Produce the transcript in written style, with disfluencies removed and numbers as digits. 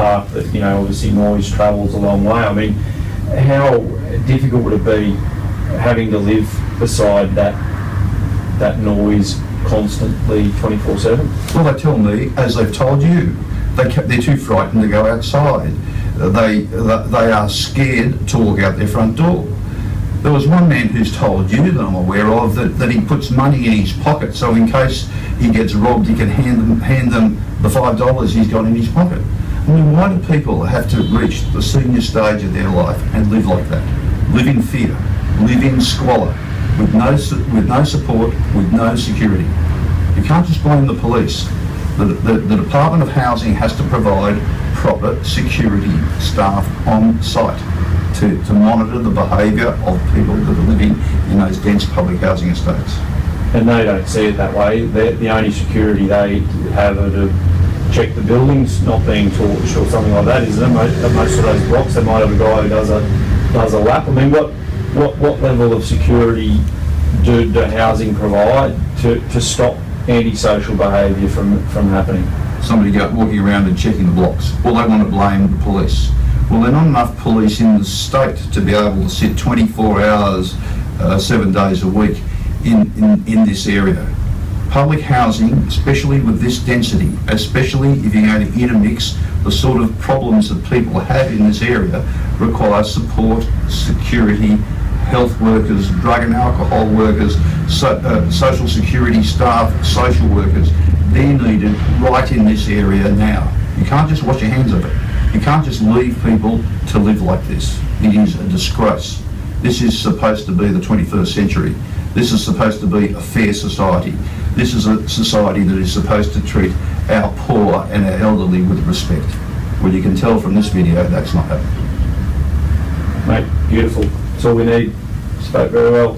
park that, you know, obviously noise travels a long way. I mean, how difficult would it be having to live beside that noise constantly 24/7? Well, they tell me, as they've told you, they're too frightened to go outside. They are scared to walk out their front door. There was one man who's told you, that I'm aware of, that he puts money in his pocket, so in case he gets robbed, he can hand them the $5 he's got in his pocket. I mean, why do people have to reach the senior stage of their life and live like that? Live in fear, live in squalor, with no support, with no security. You can't just blame the police. The Department of Housing has to provide proper security staff on site to monitor the behaviour of people that are living in those dense public housing estates. And they don't see it that way. The only security they have are to check the buildings, not being torched or something like that, isn't it? Most of those blocks, they might have a guy who does a lap. I mean, what level of security do housing provide to stop antisocial behaviour from happening? Somebody walking around and checking the blocks. Well, they want to blame the police. Well, there are not enough police in the state to be able to sit 24 hours, 7 days a week in this area. Public housing, especially with this density, especially if you're going to intermix the sort of problems that people have in this area, requires support, security, health workers, drug and alcohol workers, social security staff, social workers. They're needed right in this area now. You can't just wash your hands of it. You can't just leave people to live like this. It is a disgrace. This is supposed to be the 21st century. This is supposed to be a fair society. This is a society that is supposed to treat our poor and our elderly with respect. Well, you can tell from this video that's not happening. Mate, beautiful. That's all we need. Spoke very well.